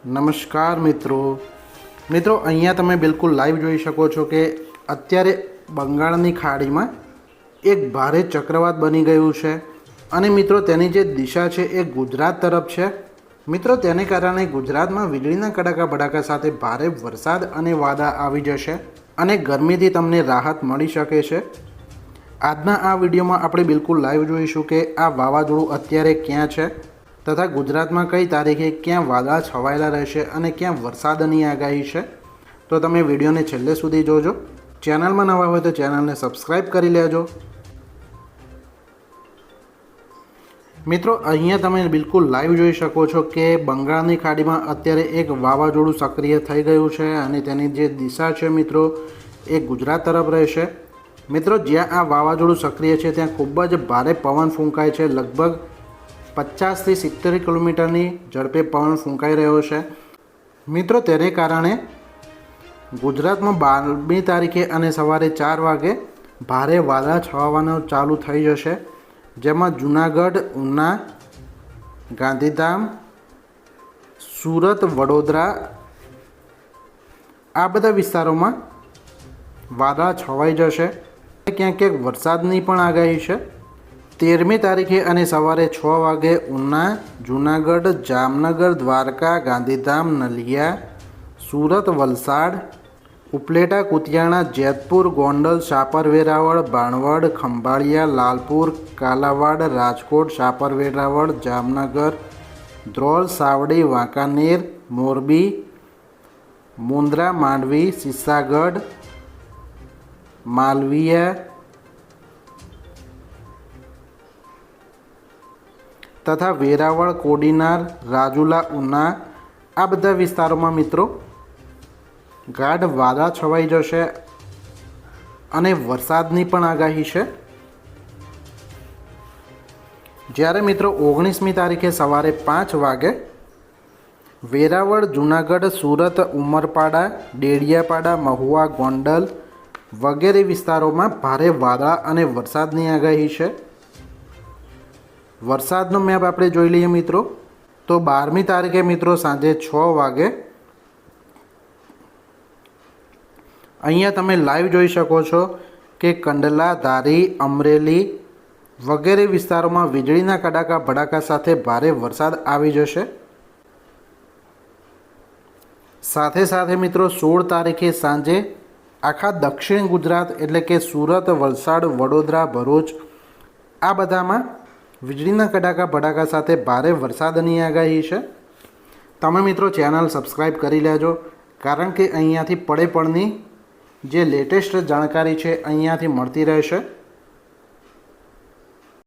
નમસ્કાર મિત્રો અહીંયા તમે બિલકુલ લાઈવ જોઈ શકો છો કે અત્યારે બંગાળની ખાડીમાં એક ભારે ચક્રવાત બની ગયું છે અને મિત્રો તેની જે દિશા છે એ ગુજરાત તરફ છે। મિત્રો તેને કારણે ગુજરાતમાં વીજળીના કડાકા ભડાકા સાથે ભારે વરસાદ અને વાદળા આવી જશે અને ગરમીથી તમને રાહત મળી શકે છે। આજના આ વિડીયોમાં આપણે બિલકુલ લાઈવ જોઈશું કે આ વાવાઝોડું અત્યારે ક્યાં છે તથા ગુજરાતમાં કઈ તારીખે ક્યાં વાદળા છવાયેલા રહેશે અને ક્યાં વરસાદની આગાહી છે। તો તમે વિડીયોને છેલ્લે સુધી જોજો। ચેનલમાં નવા હોય તો ચેનલને સબસ્ક્રાઈબ કરી લેજો। મિત્રો અહીંયા તમે બિલકુલ લાઈવ જોઈ શકો છો કે બંગાળની ખાડીમાં અત્યારે એક વાવાઝોડું સક્રિય થઈ ગયું છે અને તેની જે દિશા છે મિત્રો એ ગુજરાત તરફ રહેશે। મિત્રો જ્યાં આ વાવાઝોડું સક્રિય છે ત્યાં ખૂબ જ ભારે પવન ફૂંકાય છે। લગભગ 50 થી 70 કિલોમીટરની ઝડપે પવન ફૂંકાઈ રહ્યો છે। મિત્રો તેને કારણે ગુજરાતમાં 12મી તારીખે અને સવારે 4 વાગે ભારે વાદળા છવાવાનું ચાલુ થઈ જશે, જેમાં જૂનાગઢ, ઉના, ગાંધીધામ, સુરત, વડોદરા આ બધા વિસ્તારોમાં વાદળા છવાઈ જશે। ક્યાંક ક્યાંક વરસાદની પણ આગાહી છે। 13મી તારીખે અને સવારે 6 વાગે ઉના, જૂનાગઢ, જામનગર, દ્વારકા, ગાંધીધામ, નલિયા, સુરત, વલસાડ, ઉપલેટા, કુતિયાણા, જેતપુર, ગોંડલ, શાપર, વેરાવળ, બાણવડ, ખંભાળિયા, લાલપુર, કાલાવાડ, રાજકોટ, શાપર, વેરાવળ, જામનગર, ધ્રોલ, સાવડી, વાંકાનેર, મોરબી, મુન્દ્રા, માંડવી, સિસાગઢ, માલવીયા તથા વેરાવળ, કોડીનાર, રાજુલા, ઉના આ બધા વિસ્તારોમાં મિત્રો ગાઢ વાદળા છવાઈ જશે અને વરસાદની પણ આગાહી છે। જ્યારે મિત્રો 19મી તારીખે સવારે 5 વાગે વેરાવળ, જૂનાગઢ, સુરત, ઉમરપાડા, ડેડિયાપાડા, મહુવા, ગોંડલ વગેરે વિસ્તારોમાં ભારે વાદળા અને વરસાદની આગાહી છે। વરસાદનો મેપ આપણે જોઈ લઈએ મિત્રો તો 12મી તારીખે મિત્રો સાંજે 6 વાગે અહીંયા તમે લાઈવ જોઈ શકો છો કે કંડલા, ધારી, અમરેલી વગેરે વિસ્તારોમાં વીજળીના કડાકા ભડાકા સાથે ભારે વરસાદ આવી જશે। સાથે સાથે મિત્રો 16 તારીખે સાંજે આખા દક્ષિણ ગુજરાત એટલે કે સુરત, વલસાડ, વડોદરા, ભરૂચ આ બધામાં વીજળીના કડાકા ભડાકા સાથે ભારે વરસાદની આગાહી છે। તમે મિત્રો ચેનલ સબસ્ક્રાઈબ કરી લેજો, કારણ કે અહીંયાથી પડે પડની જે લેટેસ્ટ જાણકારી છે અહીંયાથી મળતી રહેશે।